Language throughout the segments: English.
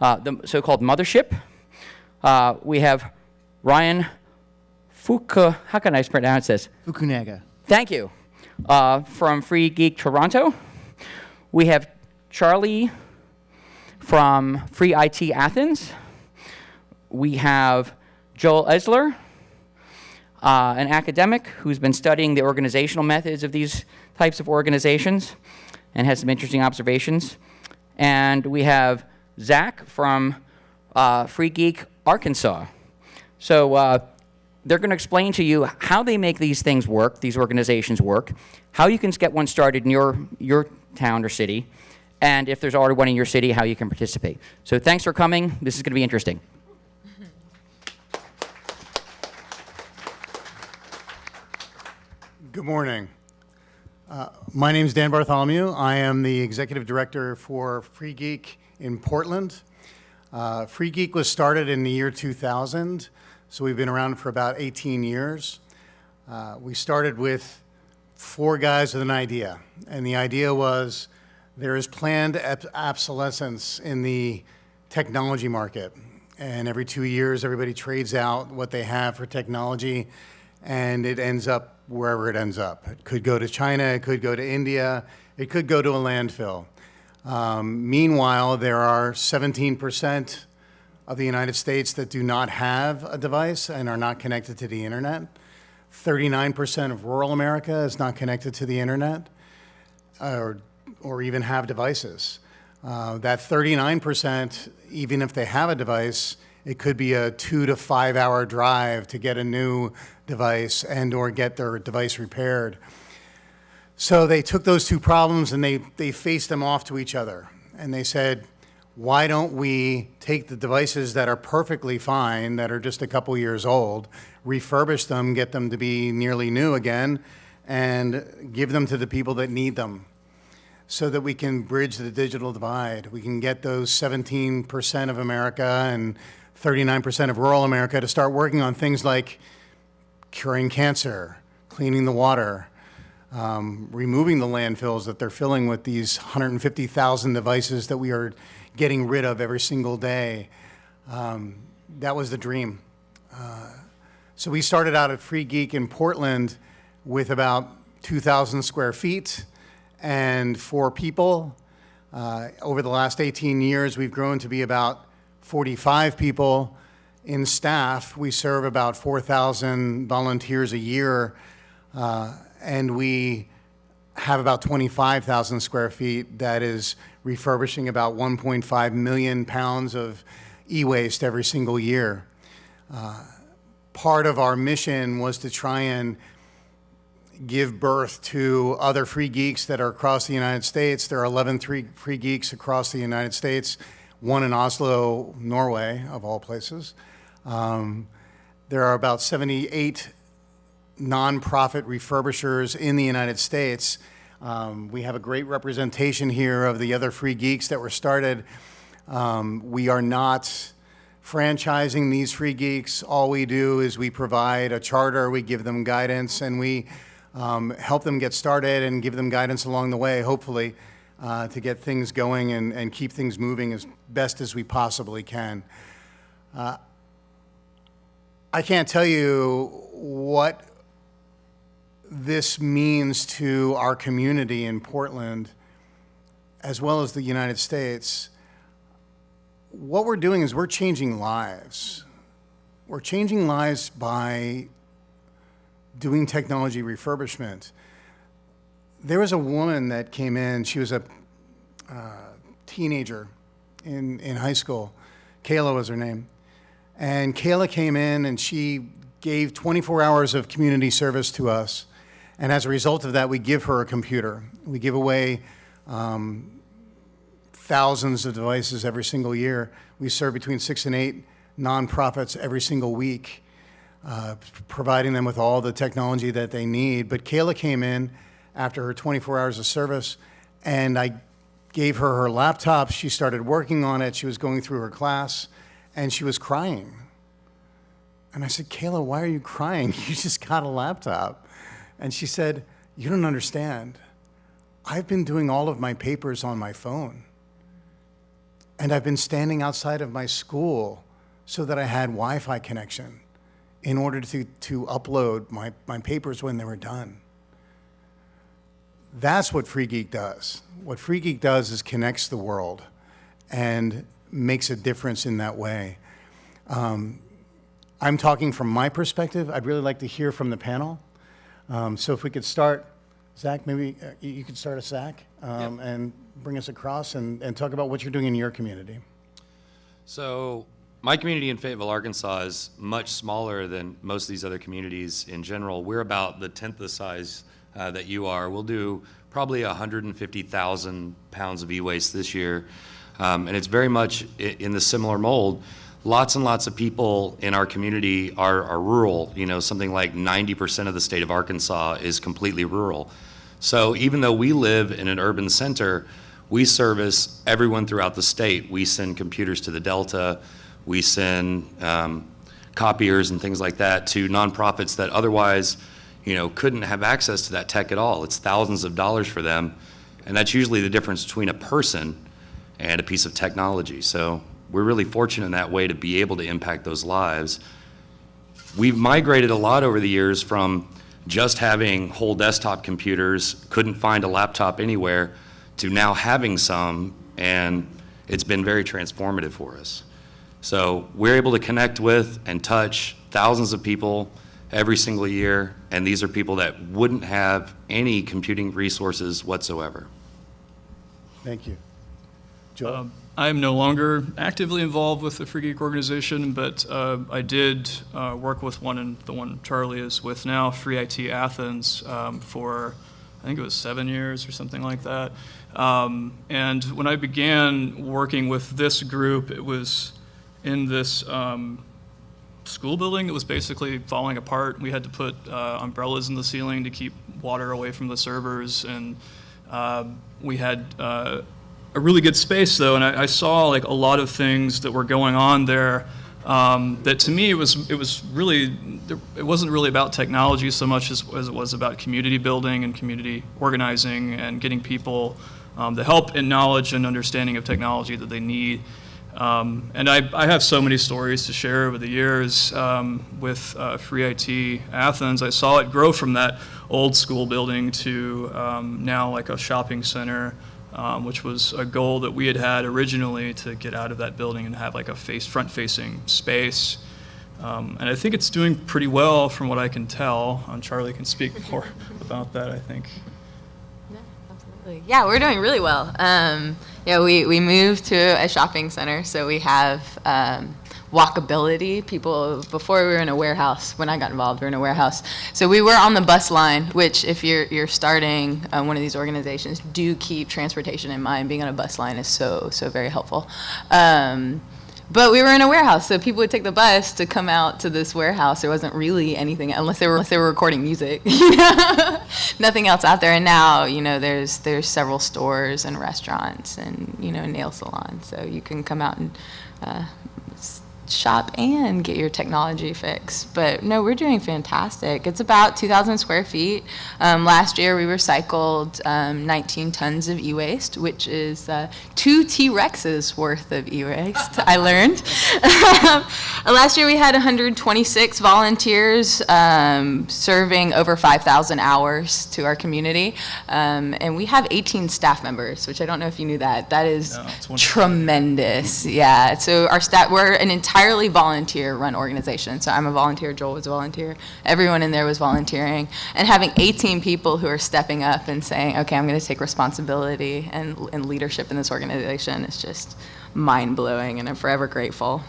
the so-called mothership. We have Ryan how can I pronounce this? Fukunaga. Thank you. From Free Geek Toronto. We have Charlie from Free IT Athens. We have Joel Izlar, an academic who's been studying the organizational methods of these types of organizations and has some interesting observations. And we have Zach from Free Geek Arkansas. So they're going to explain to you how they make these things work, these organizations work, how you can get one started in your town or city, and if there's already one in your city, how you can participate. So thanks for coming. This is going to be interesting. Good morning. My name is Dan Bartholomew. I am the executive director for Free Geek in Portland. Free Geek was started in the year 2000. So we've been around for about 18 years. We started with 4 guys with an idea. And the idea was there is planned obsolescence in the technology market. And every 2 years, everybody trades out what they have for technology, and it ends up wherever it ends up. It could go to China, it could go to India, it could go to a landfill. Meanwhile, there are 17% of the United States that do not have a device and are not connected to the internet. 39% of rural America is not connected to the internet or even have devices. That 39%, even if they have a device, it could be a 2 to 5 hour drive to get a new device and or get their device repaired. So they took those 2 problems and they faced them off to each other. And they said, why don't we take the devices that are perfectly fine, that are just a couple years old, refurbish them, get them to be nearly new again, and give them to the people that need them so that we can bridge the digital divide. We can get those 17% of America and 39% of rural America to start working on things like curing cancer, cleaning the water, removing the landfills that they're filling with these 150,000 devices that we are getting rid of every single day. That was the dream. So we started out at Free Geek in Portland with about 2,000 square feet and 4 people. Over the last 18 years, we've grown to be about 45 people in staff. We serve about 4,000 volunteers a year, and we have about 25,000 square feet that is refurbishing about 1.5 million pounds of e-waste every single year. Part of our mission was to try and give birth to other Free Geeks that are across the United States. There are 11 Free Geeks across the United States, 1 in Oslo, Norway, of all places. There are about 78 nonprofit refurbishers in the United States. We have a great representation here of the other Free Geeks that were started. We are not franchising these Free Geeks. All we do is we provide a charter, we give them guidance, and we help them get started and give them guidance along the way, hopefully, to get things going and keep things moving as best as we possibly can. I can't tell you what this means to our community in Portland, as well as the United States. What we're doing is we're changing lives. We're changing lives by doing technology refurbishment. There was a woman that came in, she was a teenager in high school. Kayla was her name. And Kayla came in and she gave 24 hours of community service to us. And as a result of that, we give her a computer. We give away thousands of devices every single year. We serve between 6 and 8 nonprofits every single week, providing them with all the technology that they need. But Kayla came in after her 24 hours of service, and I gave her her laptop. She started working on it. She was going through her class, and she was crying. And I said, Kayla, why are you crying? You just got a laptop. And she said, you don't understand. I've been doing all of my papers on my phone. And I've been standing outside of my school so that I had Wi-Fi connection in order to upload my papers when they were done. That's what Free Geek does. What Free Geek does is connects the world and makes a difference in that way. I'm talking from my perspective. I'd really like to hear from the panel. So if we could start, Zach, maybe you could start us, Zach, and bring us across and talk about what you're doing in your community. So my community in Fayetteville, Arkansas is much smaller than most of these other communities in general. We're about the 10th the size that you are. We'll do probably 150,000 pounds of e-waste this year. And it's very much in the similar mold. Lots and lots of people in our community are rural. You know, something like 90% of the state of Arkansas is completely rural. So even though we live in an urban center, we service everyone throughout the state. We send computers to the Delta. We send copiers and things like that to nonprofits that otherwise, you know, couldn't have access to that tech at all. It's thousands of dollars for them, and that's usually the difference between a person and a piece of technology. So we're really fortunate in that way to be able to impact those lives. We've migrated a lot over the years from just having whole desktop computers, couldn't find a laptop anywhere, to now having some, and it's been very transformative for us. So we're able to connect with and touch thousands of people every single year, and these are people that wouldn't have any computing resources whatsoever. Thank you. Joel? I am no longer actively involved with the Free Geek organization, but I did work with the one Charlie is with now, Free IT Athens, for I think it was 7 years or something like that. And when I began working with this group, it was in this school building that was basically falling apart. We had to put umbrellas in the ceiling to keep water away from the servers, and we had a really good space though, and I saw like a lot of things that were going on there that to me it wasn't really about technology so much as it was about community building and community organizing and getting people the help and knowledge and understanding of technology that they need. And I have so many stories to share over the years with Free IT Athens. I saw it grow from that old school building to now like a shopping center, which was a goal that we had originally, to get out of that building and have like a front-facing space. And I think it's doing pretty well from what I can tell. Charlie can speak more about that, I think. Yeah, absolutely. Yeah, we're doing really well. We moved to a shopping center, so we have walkability. People, before we were in a warehouse, when I got involved, we were in a warehouse. So we were on the bus line, which if you're starting one of these organizations, do keep transportation in mind. Being on a bus line is so very helpful. But we were in a warehouse, so people would take the bus to come out to this warehouse. There wasn't really anything, unless they were recording music. Nothing else out there. And now, there's several stores and restaurants and, nail salons. So you can come out and shop and get your technology fix. But no, we're doing fantastic. It's about 2,000 square feet. Last year we recycled 19 tons of e-waste, which is 2 T-Rexes worth of e-waste, I learned. Last year we had 126 volunteers serving over 5,000 hours to our community. And we have 18 staff members, which I don't know if you knew that. That is tremendous. Yeah, so our staff, we're an entirely volunteer-run organization. So I'm a volunteer, Joel was a volunteer, everyone in there was volunteering, and having 18 people who are stepping up and saying, okay, I'm going to take responsibility and leadership in this organization is just mind-blowing, and I'm forever grateful.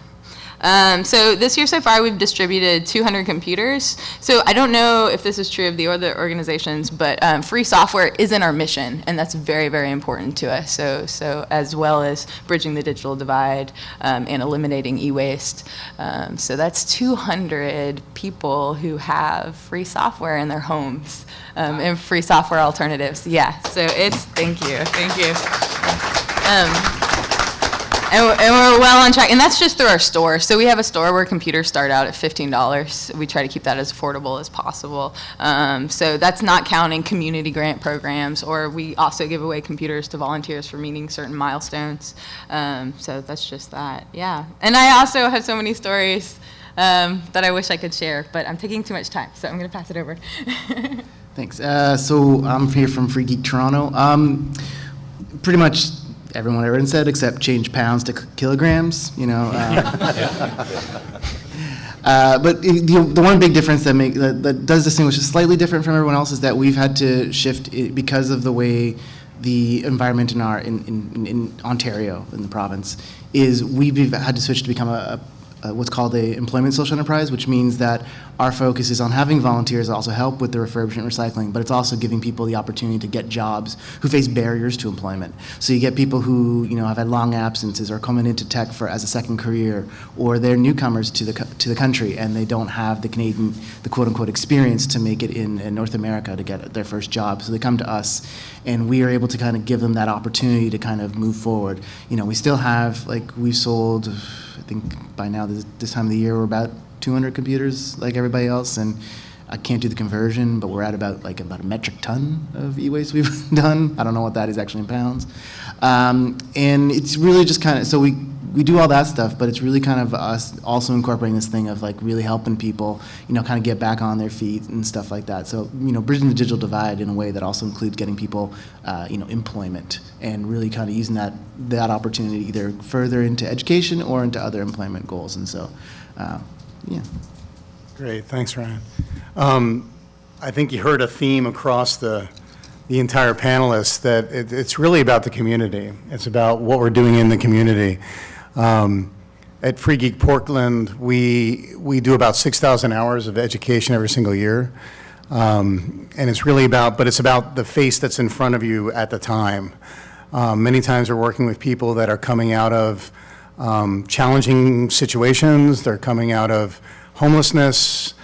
So this year so far we've distributed 200 computers. So I don't know if this is true of the other organizations, but free software is in our mission, and that's very, very important to us. So as well as bridging the digital divide and eliminating e-waste. So that's 200 people who have free software in their homes and free software alternatives. Yeah, so thank you. and we're well on track. And that's just through our store. So we have a store where computers start out at $15. We try to keep that as affordable as possible. So that's not counting community grant programs, or we also give away computers to volunteers for meeting certain milestones. So that's just that, yeah. And I also have so many stories that I wish I could share, but I'm taking too much time, so I'm going to pass it over. Thanks. So I'm here from Free Geek Toronto. Pretty much everyone everyone said, except change pounds to kilograms. You know. But the one big difference that does distinguish us slightly different from everyone else is that we've had to shift because of the way the environment in Ontario, in the province, is we've had to switch to become a what's called a employment social enterprise, which means that our focus is on having volunteers also help with the refurbishment recycling, but it's also giving people the opportunity to get jobs who face barriers to employment. So you get people who have had long absences or coming into tech as a second career, or they're newcomers to the country and they don't have the quote unquote experience to make it in North America to get their first job. So they come to us, and we are able to kind of give them that opportunity to kind of move forward. We still have, we've sold, I think by now this time of the year we're about 200 computers like everybody else, and I can't do the conversion, but we're at about a metric ton of e-waste we've done. I don't know what that is actually in pounds. And it's really just kind of, so we do all that stuff, but it's really kind of us also incorporating this thing of really helping people, kind of get back on their feet and stuff like that. So, bridging the digital divide in a way that also includes getting people, employment, and really kind of using that opportunity either further into education or into other employment goals. And so, yeah. Great, thanks, Ryan. I think you heard a theme across the entire panelists that it's really about the community. It's about what we're doing in the community. At Free Geek Portland, we do about 6,000 hours of education every single year. And it's really about the face that's in front of you at the time. Many times we're working with people that are coming out of challenging situations. They're coming out of homelessness.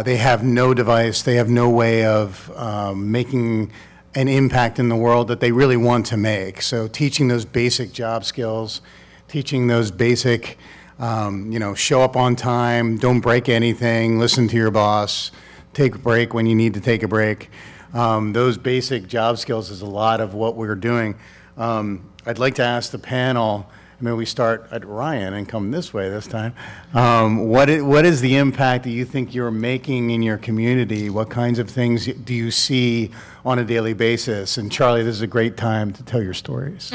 They have no device. They have no way of making an impact in the world that they really want to make. So teaching those basic job skills, teaching those basic, show up on time, don't break anything, listen to your boss, take a break when you need to take a break. Those basic job skills is a lot of what we're doing. I'd like to ask the panel, maybe we start at Ryan and come this way this time. What is the impact that you think you're making in your community? What kinds of things do you see on a daily basis? And Charlie, this is a great time to tell your stories.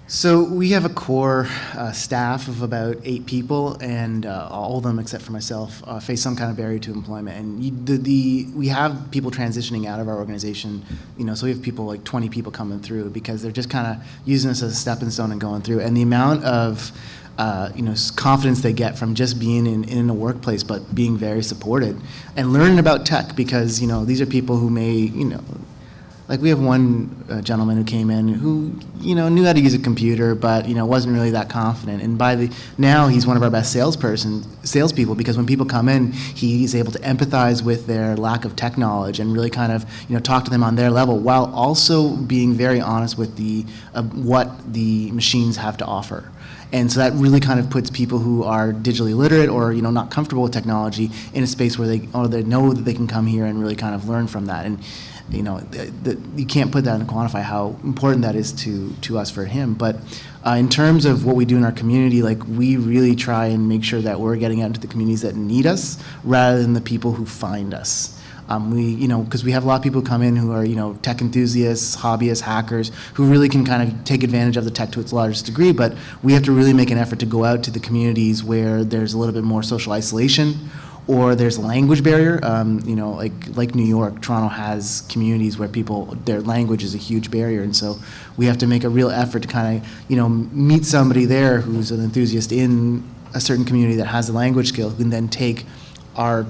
So we have a core staff of about 8 people, and all of them except for myself face some kind of barrier to employment. And we have people transitioning out of our organization. So we have people 20 people coming through because they're just kind of using us as a stepping stone and going through. And the amount of confidence they get from just being in a workplace, but being very supported and learning about tech, because these are people who may we have one gentleman who came in who, knew how to use a computer, but, wasn't really that confident. And now he's one of our best salespeople, because when people come in, he's able to empathize with their lack of tech knowledge and really kind of, talk to them on their level, while also being very honest with what the machines have to offer. And so that really kind of puts people who are digitally literate or not comfortable with technology in a space where they know that they can come here and really kind of learn from that. And you can't put that and quantify how important that is to us for him. But in terms of what we do in our community, we really try and make sure that we're getting out into the communities that need us rather than the people who find us. Because we have a lot of people who come in who are, tech enthusiasts, hobbyists, hackers, who really can kind of take advantage of the tech to its largest degree, but we have to really make an effort to go out to the communities where there's a little bit more social isolation, or there's a language barrier. Like New York, Toronto has communities where their language is a huge barrier, and so we have to make a real effort to kind of, meet somebody there who's an enthusiast in a certain community that has the language skill, who can then take our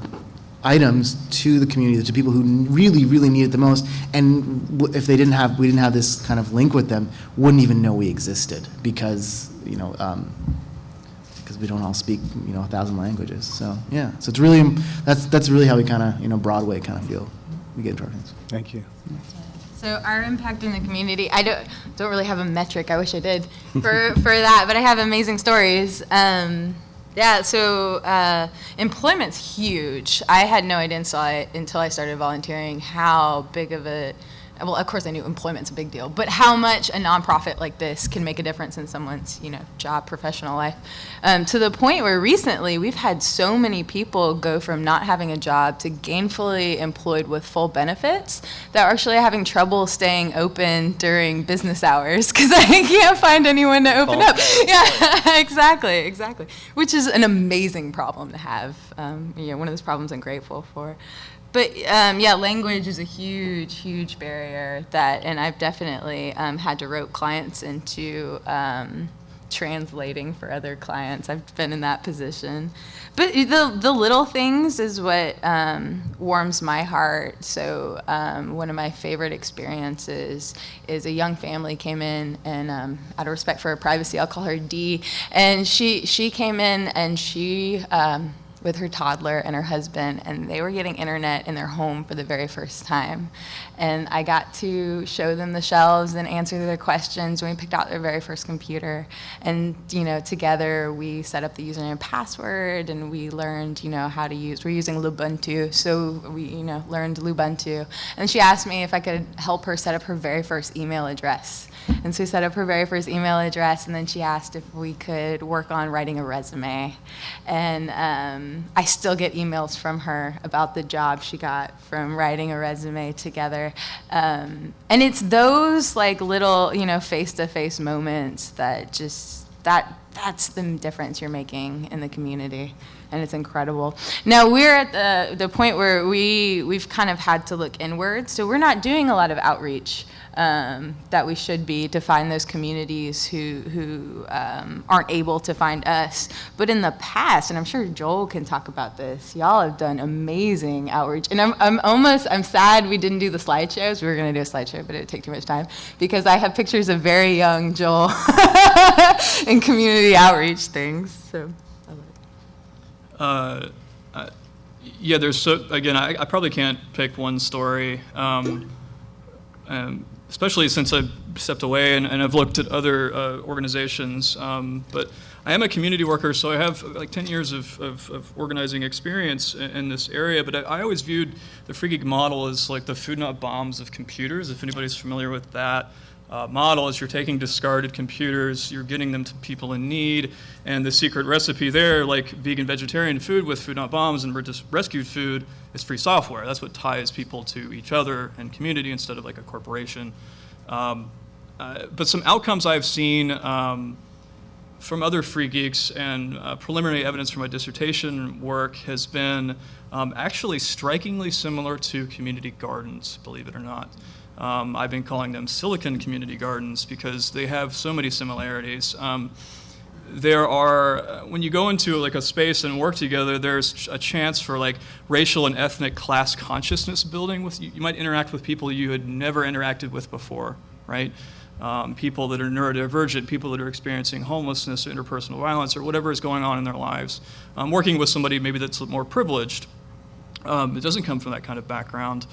items to the community, to people who really, really need it the most. And if we didn't have this kind of link with them, wouldn't even know we existed, because we don't all speak 1,000 languages. So yeah, so it's really that's really how we kind of Broadway kind of feel we get into our things. Thank you. So our impact in the community, I don't really have a metric. I wish I did for that, but I have amazing stories. Employment's huge. I had no idea until I started volunteering how big of a, well, of course I knew employment's a big deal, but how much a nonprofit like this can make a difference in someone's, job, professional life. To the point where recently we've had so many people go from not having a job to gainfully employed with full benefits that are actually having trouble staying open during business hours because I can't find anyone to open up. Yeah, exactly. Which is an amazing problem to have. One of those problems I'm grateful for. But language is a huge barrier and I've definitely had to rope clients into translating for other clients. I've been in that position. But the little things is what warms my heart. So one of my favorite experiences is a young family came in, and out of respect for her privacy, I'll call her Dee. And she came in, and she with her toddler and her husband, and they were getting internet in their home for the very first time. And I got to show them the shelves and answer their questions when we picked out their very first computer. And, together we set up the username and password, and we learned, how to use, we're using Lubuntu, so we, learned Lubuntu. And she asked me if I could help her set up her very first email address. And so we set up her very first email address, and then she asked if we could work on writing a resume. And I still get emails from her about the job she got from writing a resume together. And it's those little, face-to-face moments that that's the difference you're making in the community. And it's incredible. Now we're at the point where we've kind of had to look inward. So we're not doing a lot of outreach that we should be to find those communities who aren't able to find us. But in the past, and I'm sure Joel can talk about this, y'all have done amazing outreach. And I'm sad we didn't do the slideshows. We were going to do a slideshow, but it would take too much time because I have pictures of very young Joel in community outreach things. So. There's I probably can't pick one story, especially since I've stepped away and I've looked at other organizations. But I am a community worker, so I have 10 years of organizing experience in this area. But I always viewed the Free Geek model as like the food not bombs of computers, if anybody's familiar with that. Model is you're taking discarded computers, you're getting them to people in need, and the secret recipe there, like vegan, vegetarian food with Food Not Bombs and rescued food, is free software. That's what ties people to each other and community instead of like a corporation. But some outcomes I've seen from other Free Geeks and preliminary evidence from my dissertation work has been actually strikingly similar to community gardens, believe it or not. I've been calling them silicon community gardens because they have so many similarities. There are, when you go into a space and work together, there's a chance for racial and ethnic class consciousness building. You might interact with people you had never interacted with before, right? People that are neurodivergent, people that are experiencing homelessness or interpersonal violence or whatever is going on in their lives. Working with somebody maybe that's more privileged. It doesn't come from that kind of background.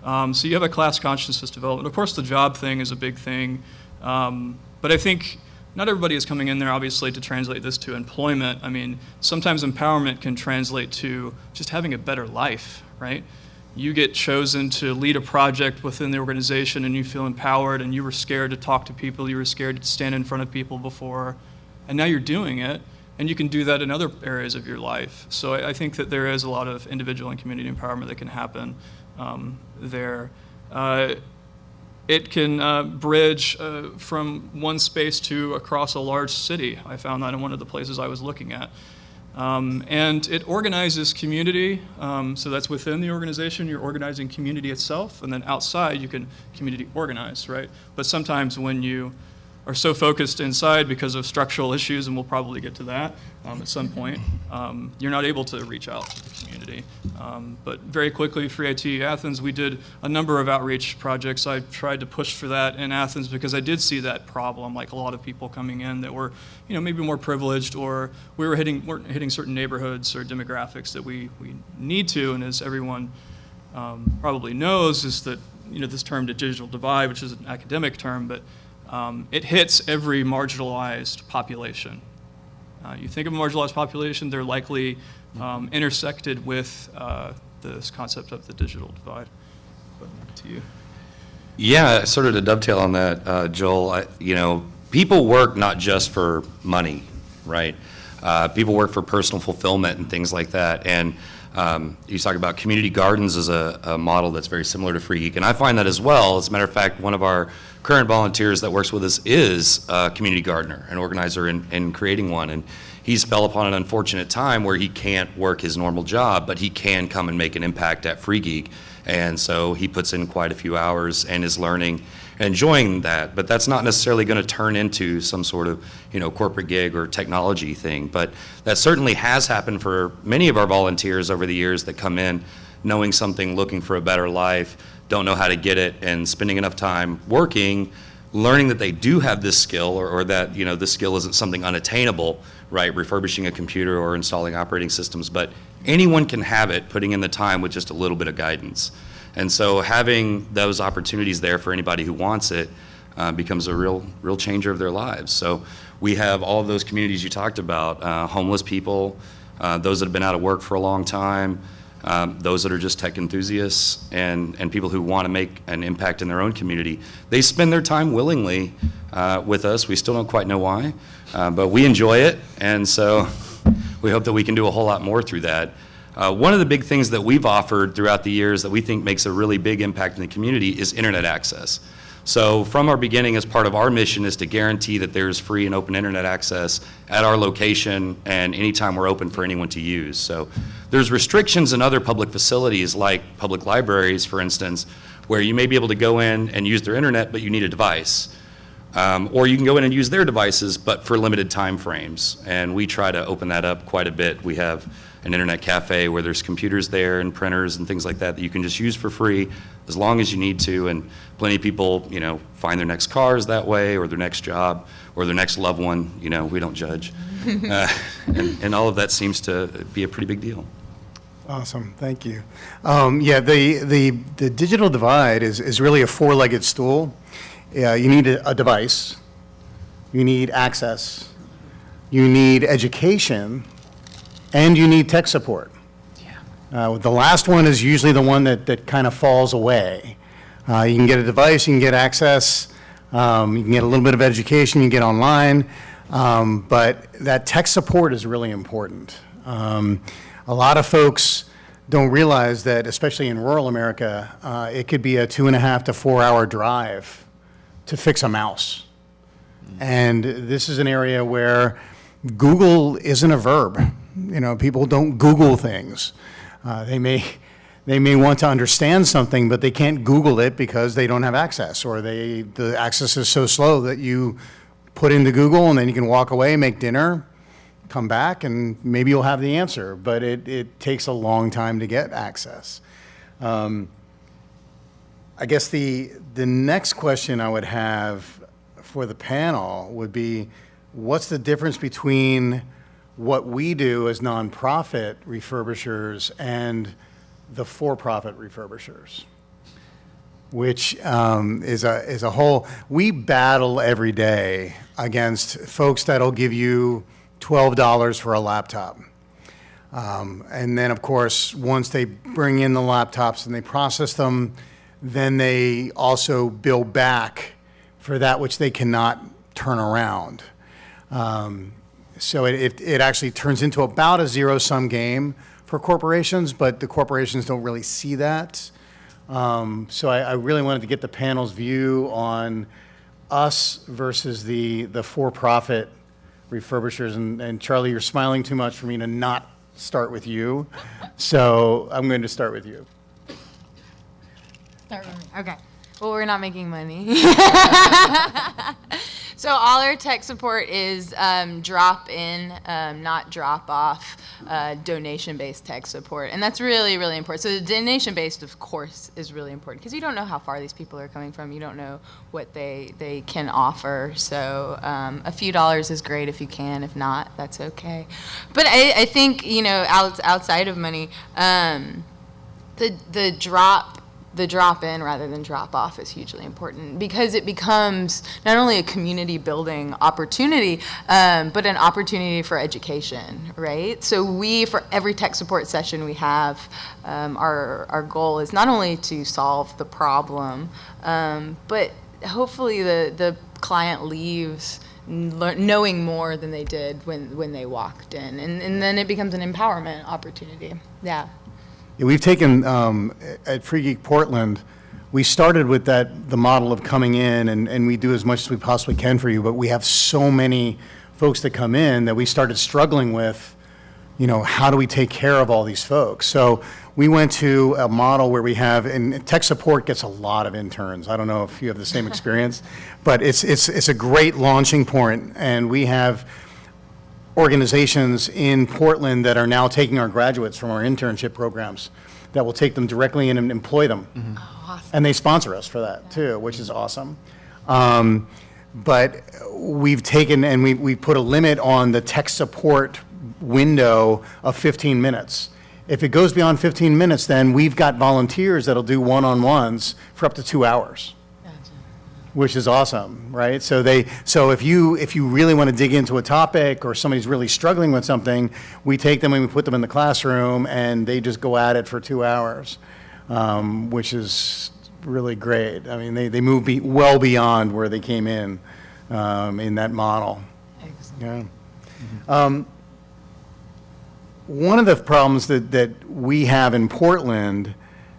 So you have a class consciousness development. Of course, the job thing is a big thing. But I think not everybody is coming in there, obviously, to translate this to employment. I mean, sometimes empowerment can translate to just having a better life, right? You get chosen to lead a project within the organization and you feel empowered and you were scared to talk to people, you were scared to stand in front of people before, and now you're doing it. And you can do that in other areas of your life. So I think that there is a lot of individual and community empowerment that can happen there. It can bridge from one space to across a large city. I found that in one of the places I was looking at. And it organizes community, so that's within the organization, you're organizing community itself, and then outside you can community organize, right? But sometimes when you are so focused inside because of structural issues, and we'll probably get to that at some point, you're not able to reach out to the community. But very quickly, Free IT Athens, we did a number of outreach projects. I tried to push for that in Athens because I did see that problem, like a lot of people coming in that were, maybe more privileged, or weren't hitting certain neighborhoods or demographics that we need to, and as everyone probably knows, is that this term, the digital divide, which is an academic term, but it hits every marginalized population. You think of a marginalized population, they're likely intersected with this concept of the digital divide. But to you. Yeah, sort of to dovetail on that, Joel, people work not just for money, right? People work for personal fulfillment and things like that. And you talk about community gardens as a model that's very similar to Free Geek, and I find that as well. As a matter of fact, one of our current volunteers that works with us is a community gardener, an organizer in creating one. And he's fell upon an unfortunate time where he can't work his normal job, but he can come and make an impact at Free Geek. And so he puts in quite a few hours and is learning and enjoying that. But that's not necessarily going to turn into some sort of, corporate gig or technology thing. But that certainly has happened for many of our volunteers over the years that come in knowing something, looking for a better life, don't know how to get it, and spending enough time working, learning that they do have this skill, or that, this skill isn't something unattainable, right? Refurbishing a computer or installing operating systems, but anyone can have it, putting in the time with just a little bit of guidance. And so having those opportunities there for anybody who wants it becomes a real changer of their lives. So we have all of those communities you talked about, homeless people, those that have been out of work for a long time, those that are just tech enthusiasts, and people who want to make an impact in their own community. They spend their time willingly with us. We still don't quite know why, but we enjoy it, and so we hope that we can do a whole lot more through that. One of the big things that we've offered throughout the years that we think makes a really big impact in the community is internet access. So from our beginning, as part of our mission, is to guarantee that there's free and open internet access at our location and anytime we're open for anyone to use. So there's restrictions in other public facilities, like public libraries, for instance, where you may be able to go in and use their internet, but you need a device. Or you can go in and use their devices, but for limited time frames. And we try to open that up quite a bit. We have an internet cafe where there's computers there and printers and things like that that you can just use for free as long as you need to. And plenty of people, find their next cars that way, or their next job, or their next loved one. We don't judge. And all of that seems to be a pretty big deal. Awesome, thank you. The digital divide is really a four-legged stool. You need a device, you need access, you need education, and you need tech support. The last one is usually the one that kind of falls away. You can get a device, you can get access, you can get a little bit of education, you can get online, but that tech support is really important. A lot of folks don't realize that, especially in rural America, it could be a 2.5 to 4 hour drive to fix a mouse. And this is an area where Google isn't a verb. People don't Google things. They may want to understand something, but they can't Google it because they don't have access, or the access is so slow that you put into Google and then you can walk away, make dinner, come back, and maybe you'll have the answer, but it takes a long time to get access. I guess the next question I would have for the panel would be, what's the difference between what we do as nonprofit refurbishers and the for-profit refurbishers, which is a whole, we battle every day against folks that'll give you $12 for a laptop. And then, of course, once they bring in the laptops and they process them, then they also bill back for that which they cannot turn around. So it actually turns into about a zero-sum game for corporations, but the corporations don't really see that. So I really wanted to get the panel's view on us versus the for-profit refurbishers. And Charlie, you're smiling too much for me to not start with you. So I'm going to start with you. Start with me. Okay. Well, we're not making money. So all our tech support is drop-in, not drop-off, donation-based tech support. And that's really, really important. So the donation-based, of course, is really important because you don't know how far these people are coming from. You don't know what they can offer. So a few dollars is great if you can. If not, that's okay. But I think, outside of money, the drop the drop-in rather than drop-off is hugely important, because it becomes not only a community building opportunity, but an opportunity for education, right? So for every tech support session we have, our goal is not only to solve the problem, but hopefully the client leaves knowing more than they did when they walked in, and then it becomes an empowerment opportunity. Yeah, we've taken at Free Geek Portland, we started with the model of coming in and we do as much as we possibly can for you, but we have so many folks that come in that we started struggling with, how do we take care of all these folks? So we went to a model where we have, and tech support gets a lot of interns. I don't know if you have the same experience, but it's a great launching point, and we have organizations in Portland that are now taking our graduates from our internship programs that will take them directly in and employ them. Oh, awesome. And they sponsor us for that too, which is awesome. But we've taken and we put a limit on the tech support window of 15 minutes. If it goes beyond 15 minutes, then we've got volunteers that'll do one-on-ones for up to 2 hours. Which is awesome, right? So if you really want to dig into a topic or somebody's really struggling with something, we take them and we put them in the classroom and they just go at it for 2 hours, which is really great. I mean, they move well beyond where they came in that model. Excellent. Yeah. One of the problems that we have in Portland,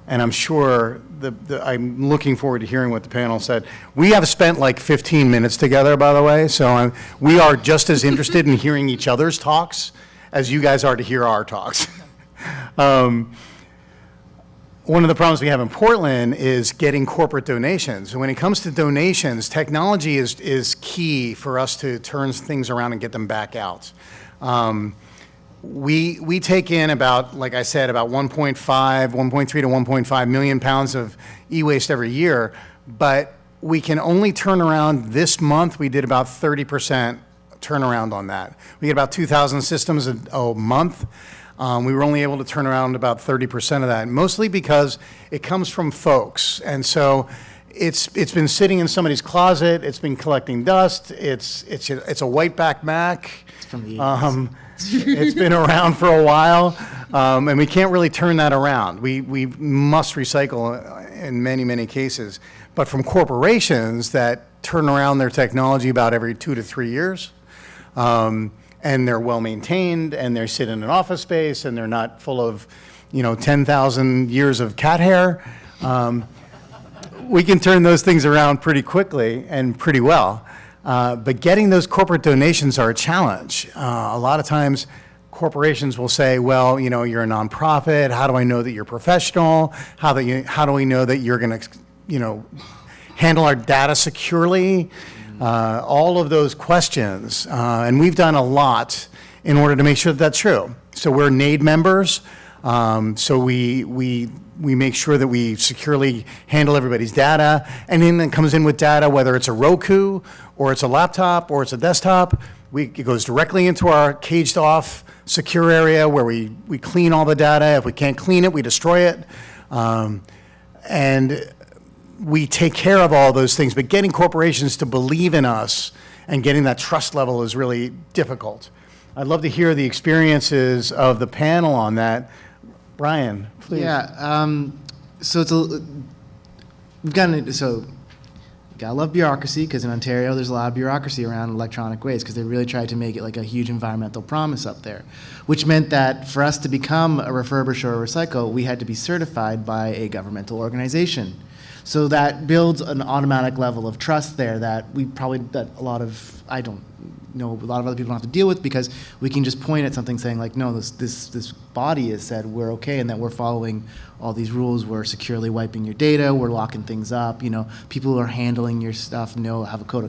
and I'm sure I'm looking forward to hearing what the panel said. We have spent like 15 minutes together, by the way, so we are just as interested in hearing each other's talks as you guys are to hear our talks. One of the problems we have in Portland is getting corporate donations. When it comes to donations, technology is key for us to turn things around and get them back out. We take in about, like I said, about 1.3 to 1.5 million pounds of e-waste every year, but we can only turn around this month. We did about 30% turnaround on that. We get about 2,000 systems a month. We were only able to turn around about 30% of that, mostly because it comes from folks. And so it's been sitting in somebody's closet. It's been collecting dust. It's a white back Mac. It's from the 80s. It's been around for a while, and we can't really turn that around. We must recycle in many, many cases. But from corporations that turn around their technology about every 2 to 3 years, and they're well maintained, and they sit in an office space, and they're not full of, 10,000 years of cat hair, we can turn those things around pretty quickly and pretty well. But getting those corporate donations are a challenge. A lot of times corporations will say, well, you're a nonprofit. How do I know that you're professional? How do we know that you're going to, handle our data securely? All of those questions. And we've done a lot in order to make sure that that's true. So we're NAID members. So we make sure that we securely handle everybody's data. Anything that comes in with data, whether it's a Roku or it's a laptop or it's a desktop, it goes directly into our caged off secure area where we clean all the data. If we can't clean it, we destroy it. And we take care of all those things. But getting corporations to believe in us and getting that trust level is really difficult. I'd love to hear the experiences of the panel on that. Brian, please. Yeah, so gotta love bureaucracy, because in Ontario there's a lot of bureaucracy around electronic waste, because they really tried to make it like a huge environmental promise up there, which meant that for us to become a refurbisher or recycle, we had to be certified by a governmental organization. So that builds an automatic level of trust there that I don't know, a lot of other people don't have to deal with, because we can just point at something saying like, no, this body has said we're okay and that we're following all these rules. We're securely wiping your data. We're locking things up. People who are handling your stuff we have a code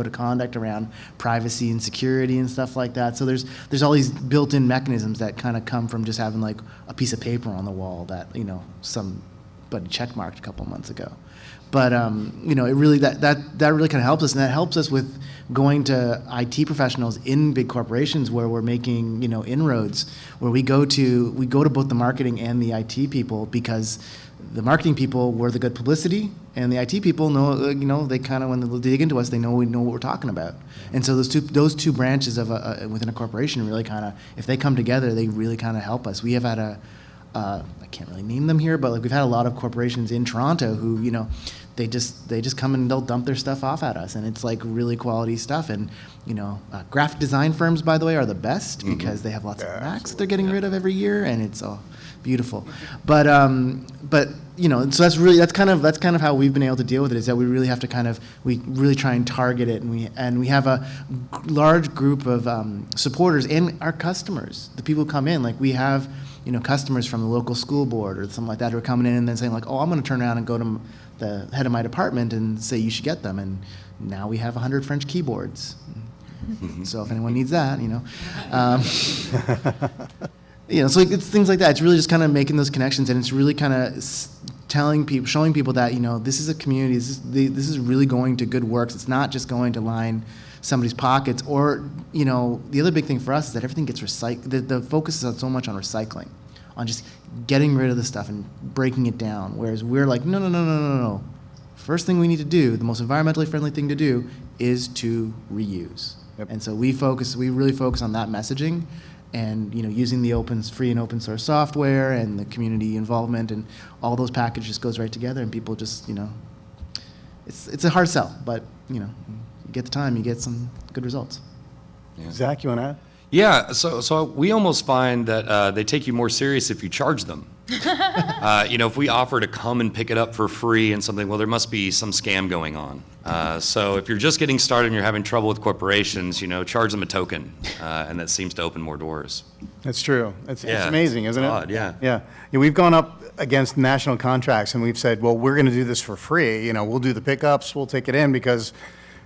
of conduct around privacy and security and stuff like that. So there's all these built-in mechanisms that kind of come from just having like a piece of paper on the wall that some buddy checkmarked a couple months ago. But you know, it really that really kind of helps us, and that helps us with going to IT professionals in big corporations where we're making, you know, inroads, where we go to both the marketing and the IT people, because the marketing people were the good publicity, and the IT people know, you know, they kind of, when they dig into us, they know we know what we're talking about. And so those two branches of within a corporation really kind of, if they come together, they really kind of help us. We have had I can't really name them here, but like we've had a lot of corporations in Toronto who, you know, they just come and they'll dump their stuff off at us, and it's like really quality stuff. And you know, graphic design firms, by the way, are the best because they have lots of Macs that they're getting rid of every year, and it's all beautiful. But you know, so that's kind of how we've been able to deal with it, is that we really have to we really try and target it, and we have a large group of supporters and our customers, the people who come in. Like we have, you know, customers from the local school board or something like that who are coming in and then saying like, oh, I'm going to turn around and go to the head of my department and say you should get them, and now we have 100 French keyboards. So if anyone needs that, you know. You know, so it's things like that. It's really just kind of making those connections, and it's really kind of telling people, showing people that, you know, this is a community. This is really going to good works. It's not just going to line somebody's pockets. Or, you know, the other big thing for us is that everything gets recycled. The focus is on so much on recycling, on just getting rid of the stuff and breaking it down. Whereas we're like, no. First thing we need to do, the most environmentally friendly thing to do, is to reuse. Yep. And so we really focus on that messaging. And, you know, using the free and open source software and the community involvement and all those packages goes right together, and people just, you know, it's a hard sell, but, you know, you get the time, you get some good results. Yeah. Zach, you want to add? Yeah, so we almost find that they take you more serious if you charge them. You know, if we offer to come and pick it up for free and something, well, there must be some scam going on. So if you're just getting started and you're having trouble with corporations, you know, charge them a token, and that seems to open more doors. That's true. It's Yeah, amazing, isn't it? odd, yeah. Yeah. We've gone up against national contracts, and we've said, well, we're going to do this for free. You know, we'll do the pickups, we'll take it in, because,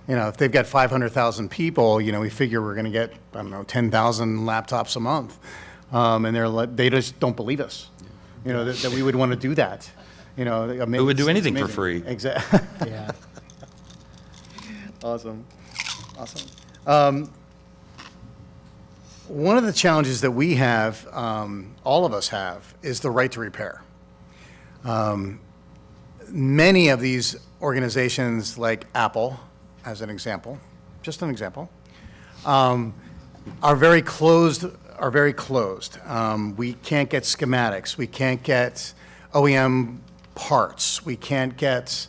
you know, if they've got 500,000 people, you know, we figure we're going to get, I don't know, 10,000 laptops a month. And they just don't believe us, you know, that we would want to do that. You know, I mean, Who would do it's anything for amazing. free? Exactly. Yeah. Awesome. One of the challenges that we have, all of us have, is the right to repair. Many of these organizations, like Apple, as an example, just an example, are very closed. We can't get schematics. We can't get OEM parts. We can't get.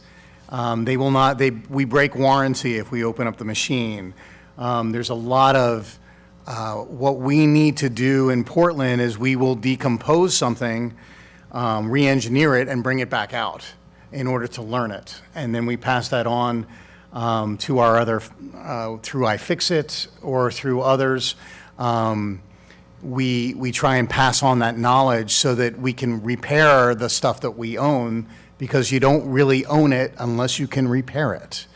They will not. We break warranty if we open up the machine. There's a lot of what we need to do in Portland is we will decompose something, re-engineer it, and bring it back out in order to learn it, and then we pass that on to our other through iFixit or through others. We try and pass on that knowledge so that we can repair the stuff that we own, because you don't really own it unless you can repair it.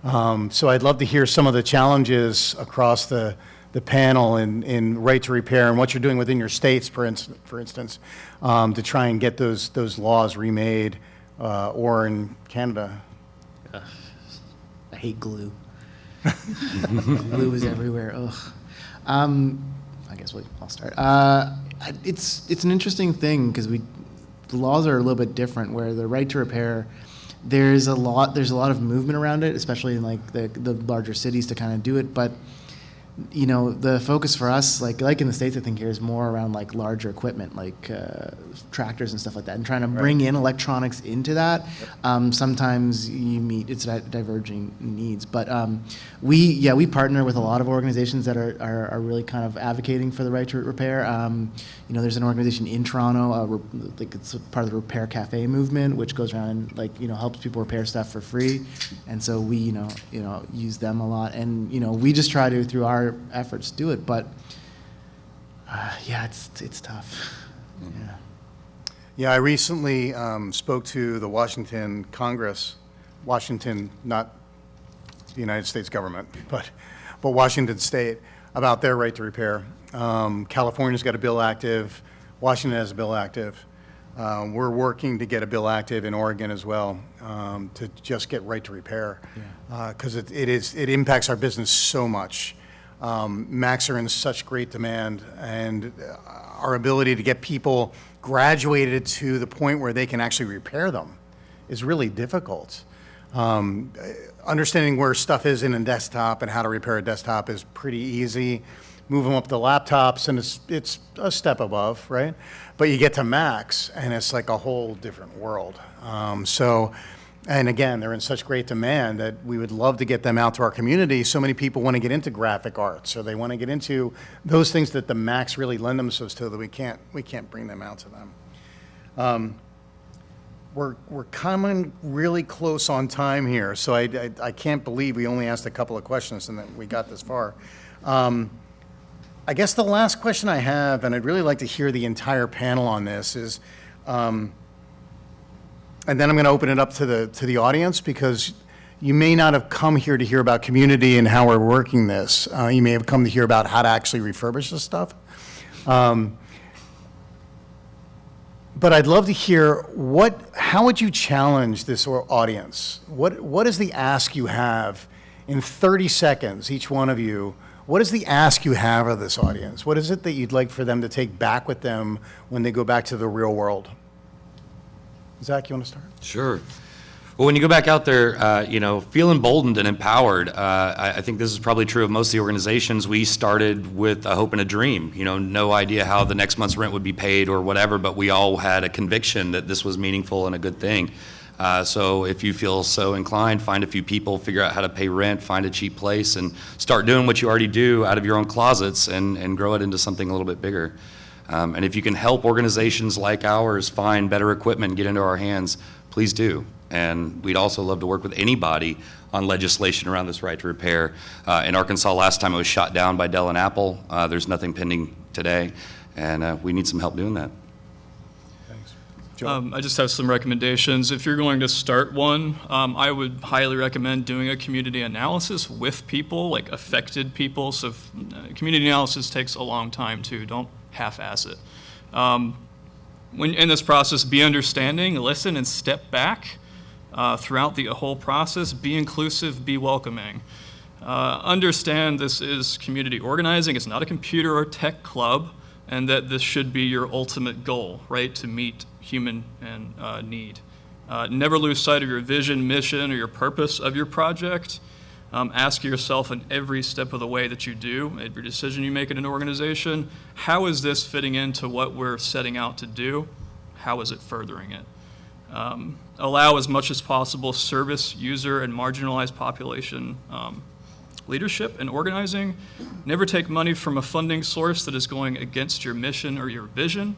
So I'd love to hear some of the challenges across the panel in right to repair and what you're doing within your states, for instance, to try and get those laws remade, or in Canada. I hate glue. Glue is everywhere. Ugh. I guess I'll start. It's an interesting thing, because the laws are a little bit different. Where the right to repair, there's a lot of movement around it, especially in like the larger cities to kind of do it. But you know, the focus for us, like in the States, I think here is more around like larger equipment, like tractors and stuff like that, and trying to bring in electronics into that. Sometimes it's diverging needs, but we partner with a lot of organizations that are really kind of advocating for the right to repair. You know, there's an organization in Toronto, like it's part of the Repair Cafe movement, which goes around and like, you know, helps people repair stuff for free, and so we you know use them a lot, and you know, we just try to, through our efforts, do it, but yeah, it's tough. Yeah, I recently spoke to the Washington Congress, Washington, not the United States government, but Washington State, about their right to repair. California's got a bill active, Washington has a bill active. We're working to get a bill active in Oregon as well, to just get right to repair, because it impacts our business so much. Macs are in such great demand, and our ability to get people graduated to the point where they can actually repair them is really difficult. Understanding where stuff is in a desktop and how to repair a desktop is pretty easy. Move them up to laptops, and it's a step above, right? But you get to Macs, and it's like a whole different world. And again, they're in such great demand that we would love to get them out to our community. So many people want to get into graphic arts, or they want to get into those things that the Macs really lend themselves to, that we can't bring them out to them. We're coming really close on time here, so I can't believe we only asked a couple of questions and that we got this far. I guess the last question I have, and I'd really like to hear the entire panel on this, is, and then I'm going to open it up to the audience, because you may not have come here to hear about community and how we're working this. You may have come to hear about how to actually refurbish this stuff. But I'd love to hear how would you challenge this audience? What is the ask you have in 30 seconds, each one of you? What is the ask you have of this audience? What is it that you'd like for them to take back with them when they go back to the real world? Zach, you want to start? Sure. Well, when you go back out there, feel emboldened and empowered. I think this is probably true of most of the organizations. We started with a hope and a dream, no idea how the next month's rent would be paid or whatever, but we all had a conviction that this was meaningful and a good thing. So if you feel so inclined, find a few people, figure out how to pay rent, find a cheap place, and start doing what you already do out of your own closets and grow it into something a little bit bigger. And if you can help organizations like ours find better equipment and get into our hands, please do. And we'd also love to work with anybody on legislation around this right to repair. In Arkansas, last time it was shot down by Dell and Apple. There's nothing pending today, and we need some help doing that. Thanks. I just have some recommendations. If you're going to start one, I would highly recommend doing a community analysis with people, like affected people. So community analysis takes a long time too. Don't half-ass it. When in this process, be understanding, listen, and step back throughout the whole process. Be inclusive, be welcoming. Understand this is community organizing. It's not a computer or tech club, and that this should be your ultimate goal, right, to meet human and need. Never lose sight of your vision, mission, or your purpose of your project. Ask yourself in every step of the way that you do, every decision you make in an organization, how is this fitting into what we're setting out to do? How is it furthering it? Allow as much as possible service, user, and marginalized population leadership and organizing. Never take money from a funding source that is going against your mission or your vision.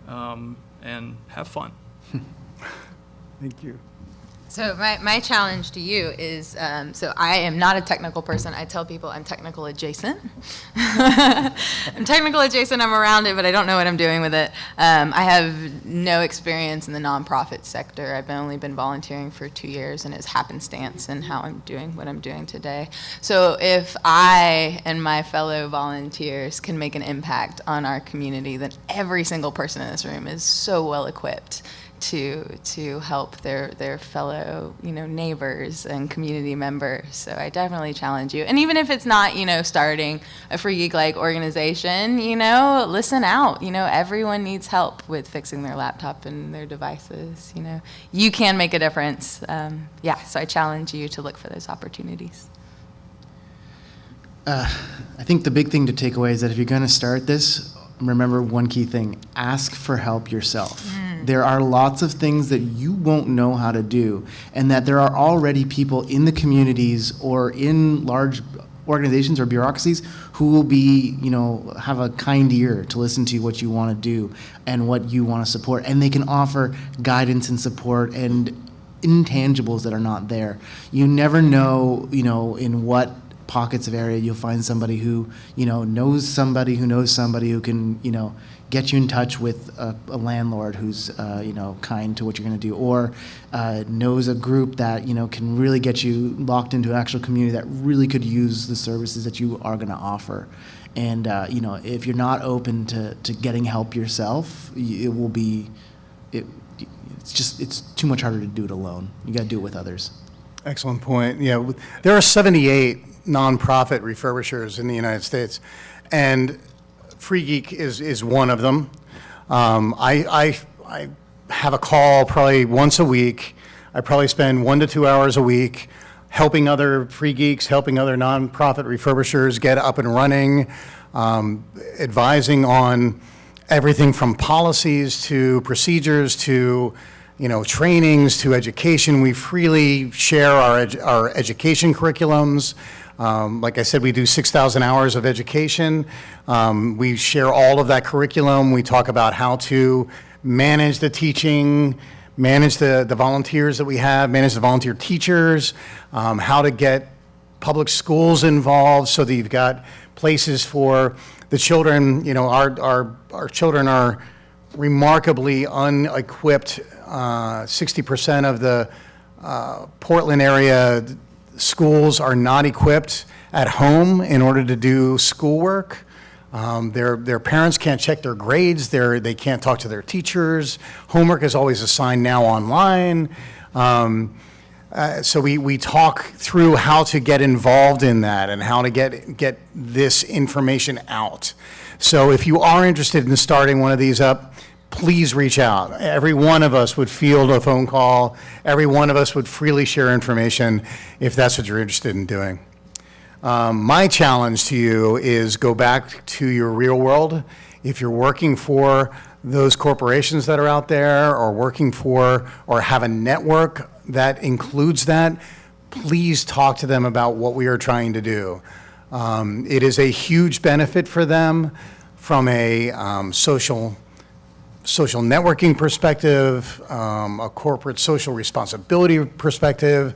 And have fun. Thank you. So my challenge to you is, so I am not a technical person. I tell people I'm technical adjacent. I'm technical adjacent, I'm around it, but I don't know what I'm doing with it. I have no experience in the nonprofit sector. I've only been volunteering for 2 years, and it's happenstance in how I'm doing what I'm doing today. So if I and my fellow volunteers can make an impact on our community, then every single person in this room is so well equipped to help their fellow neighbors and community members. So I definitely challenge you. And even if it's not starting a Free Geek-like organization, listen out. Everyone needs help with fixing their laptop and their devices. You can make a difference. So I challenge you to look for those opportunities. I think the big thing to take away is that if you're going to start this, remember one key thing: ask for help yourself. There are lots of things that you won't know how to do, and that there are already people in the communities or in large organizations or bureaucracies who will be, have a kind ear to listen to what you want to do and what you want to support, and they can offer guidance and support and intangibles that are not there. You never know, in what pockets of area you'll find somebody who knows somebody who knows somebody who can get you in touch with a landlord who's kind to what you're going to do, or knows a group that can really get you locked into an actual community that really could use the services that you are going to offer. And if you're not open to getting help yourself, it will be it's too much harder to do it alone. You got to do it with others. Excellent point. Yeah, there are 78 nonprofit refurbishers in the United States, and Free Geek is one of them. I have a call probably once a week. I probably spend 1 to 2 hours a week helping other Free Geeks, helping other nonprofit refurbishers get up and running, advising on everything from policies to procedures to trainings to education. We freely share our education curriculums. Like I said, we do 6,000 hours of education. We share all of that curriculum. We talk about how to manage the teaching, manage the volunteers that we have, manage the volunteer teachers, how to get public schools involved so that you've got places for the children. Our children are remarkably unequipped. 60% of the Portland area schools are not equipped at home in order to do schoolwork. Their parents can't check their grades. They can't talk to their teachers. Homework is always assigned now online. So we talk through how to get involved in that and how to get this information out. So if you are interested in starting one of these up, please reach out. Every one of us would field a phone call. Every one of us would freely share information if that's what you're interested in doing. My challenge to you is go back to your real world. If you're working for those corporations that are out there or working for or have a network that includes that, please talk to them about what we are trying to do. It is a huge benefit for them from a social networking perspective, a corporate social responsibility perspective,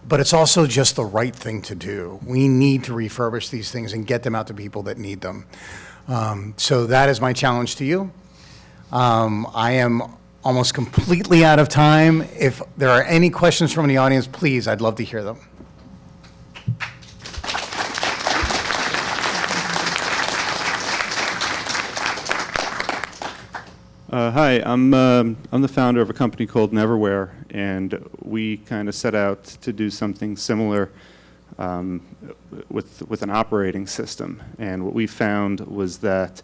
but it's also just the right thing to do. We need to refurbish these things and get them out to people that need them. So that is my challenge to you. I am almost completely out of time. If there are any questions from the audience, please, I'd love to hear them. Hi, I'm the founder of a company called Neverwhere, and we kind of set out to do something similar with an operating system. And what we found was that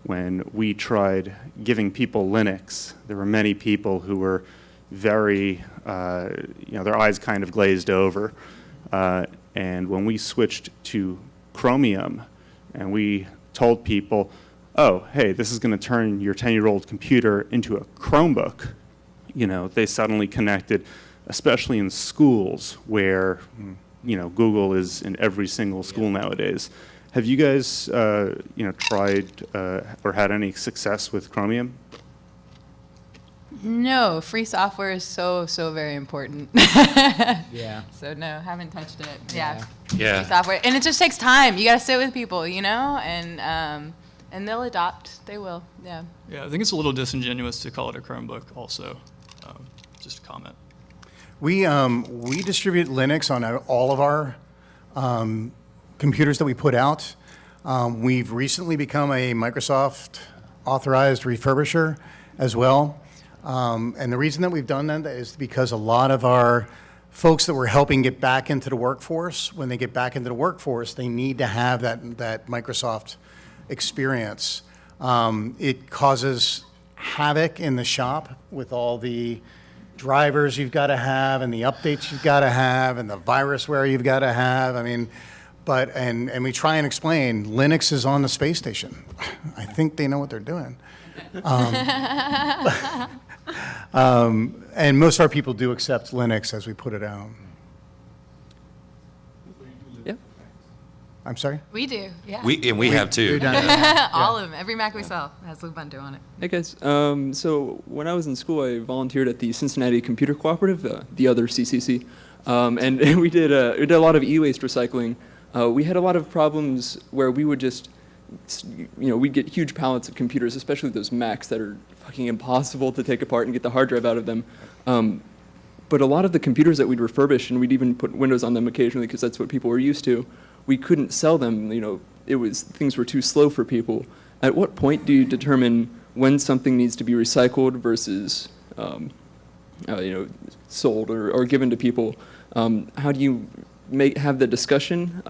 when we tried giving people Linux, there were many people who were very, their eyes kind of glazed over. And when we switched to Chromium, and we told people, oh, hey, this is going to turn your 10-year-old computer into a Chromebook, they suddenly connected, especially in schools where, Google is in every single school nowadays. Have you guys, tried or had any success with Chromium? No, free software is so very important. Yeah. So no, haven't touched it. Yeah. Yeah. Free software, and it just takes time. You got to sit with people, and they'll adopt. They will. Yeah. Yeah, I think it's a little disingenuous to call it a Chromebook also. Just a comment. We distribute Linux on all of our computers that we put out. We've recently become a Microsoft authorized refurbisher as well. And the reason that we've done that is because a lot of our folks that we're helping get back into the workforce, when they get back into the workforce, they need to have that Microsoft experience. It causes havoc in the shop with all the drivers you've got to have and the updates you've got to have and the virusware you've got to have. I mean, and we try and explain Linux is on the space station. I think they know what they're doing. And most of our people do accept Linux as we put it out. Yeah. I'm sorry? We do. Yeah. We have too. All of them. Every Mac we sell has Ubuntu on it. Hey guys, so when I was in school, I volunteered at the Cincinnati Computer Cooperative, the other CCC, and we did a lot of e-waste recycling. We had a lot of problems where we would just, we'd get huge pallets of computers, especially those Macs that are fucking impossible to take apart and get the hard drive out of them. But a lot of the computers that we'd refurbish, and we'd even put Windows on them occasionally because that's what people were used to, we couldn't sell them. Things were too slow for people. At what point do you determine when something needs to be recycled versus sold or given to people. How do you have the discussion?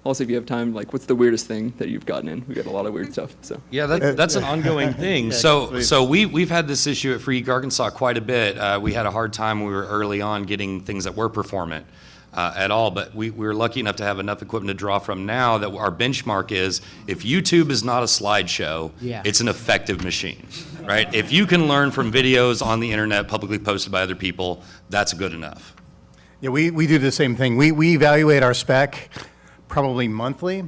Also, if you have time, like, what's the weirdest thing that you've gotten in? We got a lot of weird stuff. So Yeah, that's an ongoing thing. So we've had this issue at Free Geek Arkansas quite a bit. We had a hard time when we were early on getting things that were performant at all, but we were lucky enough to have enough equipment to draw from now that our benchmark is if YouTube is not a slideshow, it's an effective machine, right? If you can learn from videos on the internet publicly posted by other people, that's good enough. Yeah, we do the same thing. We evaluate our spec probably monthly.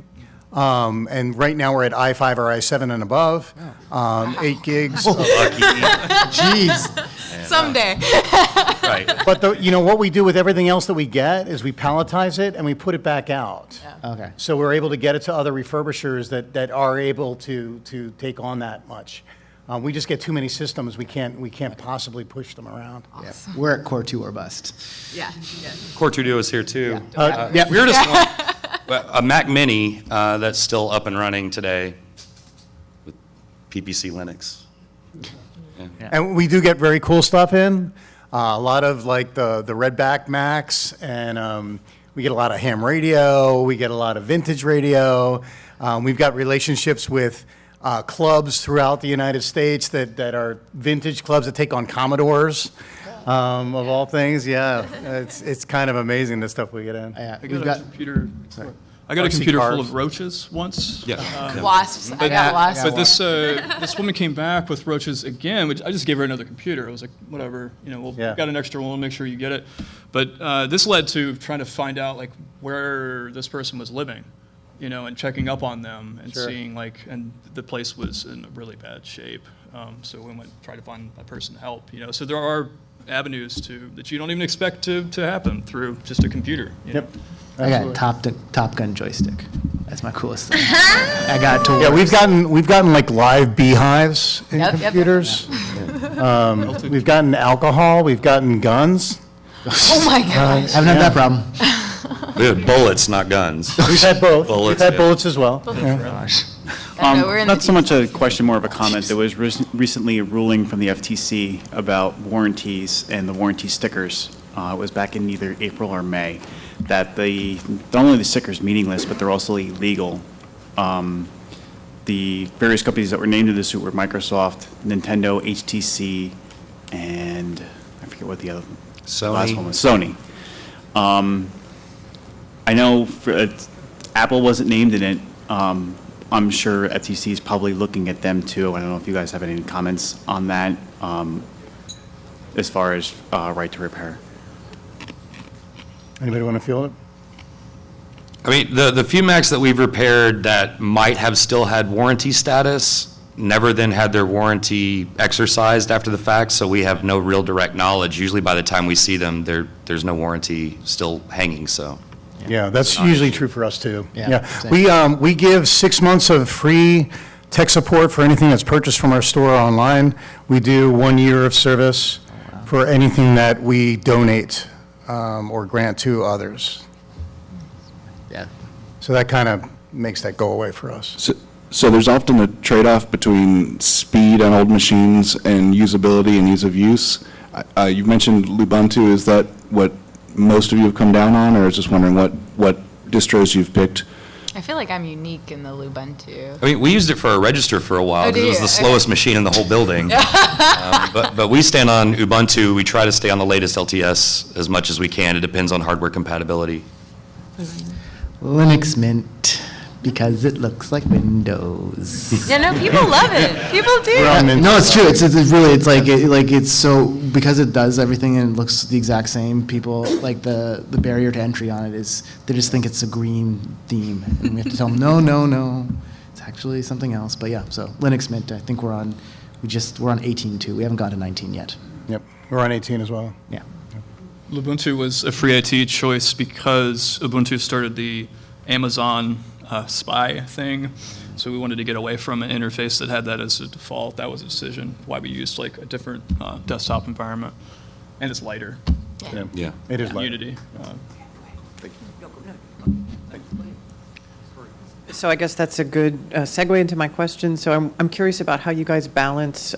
And right now we're at i5 or i7 and above, 8 gigs. Lucky. Jeez. Someday. Right. But what we do with everything else that we get is we palletize it and we put it back out. Okay. So we're able to get it to other refurbishers that are able to take on that much. We just get too many systems. We can't possibly push them around. Yeah. We're at Core 2 or bust. Yeah. Core 2 Duo is here too. Yeah. Weirdest one, a Mac Mini that's still up and running today with PPC Linux. And we do get very cool stuff in. A lot of like the Redback Macs, and we get a lot of ham radio. We get a lot of vintage radio. We've got relationships with clubs throughout the United States that are vintage clubs that take on Commodores, of all things. Yeah, it's kind of amazing the stuff we get in. Yeah, I we've got got. a computer. Sorry. I got a I see computer full cars. of roaches once. Yeah. Wasps. I got wasps. But this woman came back with roaches again, which I just gave her another computer. I was like, whatever, we've got an extra one, we'll make sure you get it. But this led to trying to find out like where this person was living, and checking up on them and seeing and the place was in really bad shape. So we went try to find a person to help, So there are avenues that you don't even expect to happen through just a computer. Yep. I got Top Gun joystick. That's my coolest thing. I got to. Yeah, we've gotten like live beehives in Yep, yep. computers. We've gotten alcohol. We've gotten guns. Oh my gosh. Haven't had that problem. We had bullets, not guns. We've had both. Bullets, We've had yeah. bullets as well. Gosh. I know, we're in Not the so much a question, more of a comment. There was recently a ruling from the FTC about warranties and the warranty stickers. It was back in either April or May, that not only the stickers meaningless, but they're also illegal. The various companies that were named in the suit were Microsoft, Nintendo, HTC, and I forget what the other last one was. Sony. I know Apple wasn't named in it. I'm sure FTC is probably looking at them too. I don't know if you guys have any comments on that as far as right to repair. Anybody want to field it? I mean, the few Macs that we've repaired that might have still had warranty status never then had their warranty exercised after the fact, so we have no real direct knowledge. Usually by the time we see them, there's no warranty still hanging, so. Yeah, that's usually true for us too. Yeah, same. We give 6 months of free tech support for anything that's purchased from our store online. We do 1 year of service for anything that we donate or grant to others. Yeah. So that kind of makes that go away for us. So there's often a trade-off between speed on old machines and usability and ease of use. You mentioned Lubuntu. Is that what most of you have come down on, or I was just wondering what distros you've picked? I feel like I'm unique in the Lubuntu. I mean, we used it for a register for a while Oh, because it was do the you? slowest machine in the whole building. But we stand on Ubuntu. We try to stay on the latest LTS as much as we can. It depends on hardware compatibility. Linux Mint, because it looks like Windows. Yeah, no, people love it. People do. No, it's true. It's really, it's so, because it does everything and it looks the exact same, people, like the barrier to entry on it is, they just think it's a green theme. And we have to tell them, no, it's actually something else. But yeah, so Linux Mint, I think we're on 18.2. We haven't got to 19 yet. Yep, we're on 18 as well. Yeah. Ubuntu was a free IT choice because Ubuntu started the Amazon spy thing. So we wanted to get away from an interface that had that as a default. That was a decision why we used like a different desktop environment. And it's lighter. Yeah. It is like Unity. So I guess that's a good segue into my question. So I'm curious about how you guys balance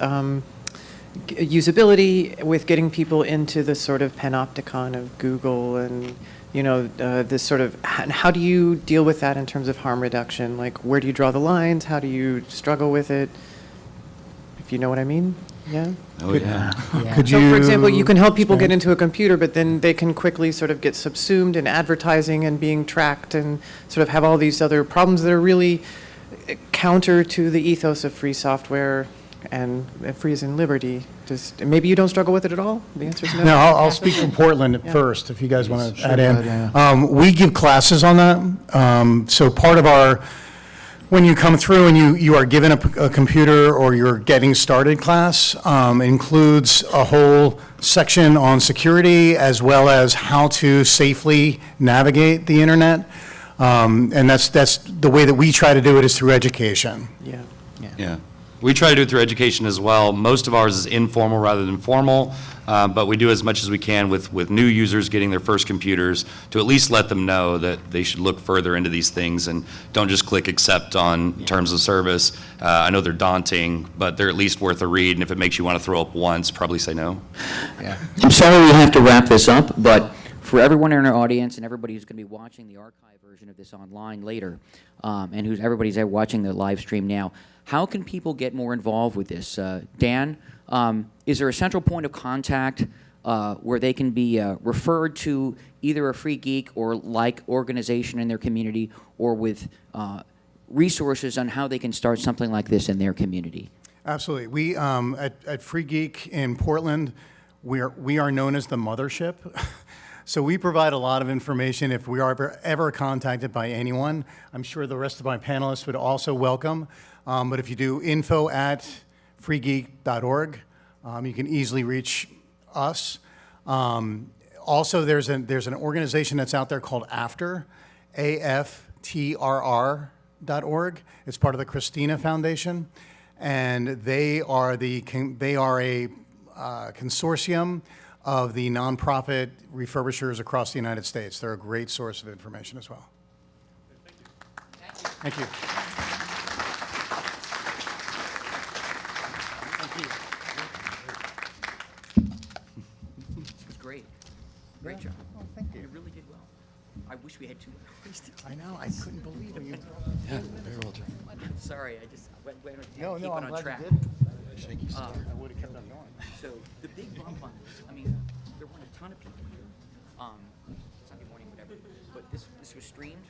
usability with getting people into the sort of panopticon of Google and, this sort of, how do you deal with that in terms of harm reduction? Like, where do you draw the lines? How do you struggle with it? If you know what I mean? Yeah? Oh, yeah. Could So, for example, you can help people get expand? into a computer, but then they can quickly sort of get subsumed in advertising and being tracked and sort of have all these other problems that are really counter to the ethos of free software and free as in liberty. Maybe you don't struggle with it at all? The answer is no. No, I'll speak from Portland first, if you guys want to Sure, add go in. ahead, yeah. We give classes on that. So part of our, when you come through and you are given a computer or you're getting started class, includes a whole section on security as well as how to safely navigate the internet. And that's the way that we try to do it is through education. Yeah. Yeah. We try to do it through education as well. Most of ours is informal rather than formal, but we do as much as we can with new users getting their first computers to at least let them know that they should look further into these things and don't just click accept on terms of service. I know they're daunting, but they're at least worth a read, and if it makes you want to throw up once, probably say no. Yeah. I'm sorry we have to wrap this up, but for everyone in our audience and everybody who's going to be watching the archive version of this online later, and everybody's there watching the live stream now, how can people get more involved with this? Dan, is there a central point of contact where they can be referred to either a Free Geek or like organization in their community, or with resources on how they can start something like this in their community? Absolutely. We, at Free Geek in Portland, we are known as the mothership. So we provide a lot of information if we are ever contacted by anyone. I'm sure the rest of my panelists would also welcome. But if you do info@freegeek.org, you can easily reach us. Also, there's an organization that's out there called AFTR, AFTRR.org. It's part of the Christina Foundation, and they are a consortium of the nonprofit refurbishers across the United States. They're a great source of information as well. Thank you. This was great. Great job. Oh, thank you. You really did well. I wish we had 2 hours. I know, I couldn't believe it. Yeah, very well done. I'm sorry, I just went No, keep no, it I'm on glad track. you did. Shaky start. I would have kept on going. So the big bump on this, I mean, there weren't a ton of people here, Sunday morning, whatever, but this was streamed.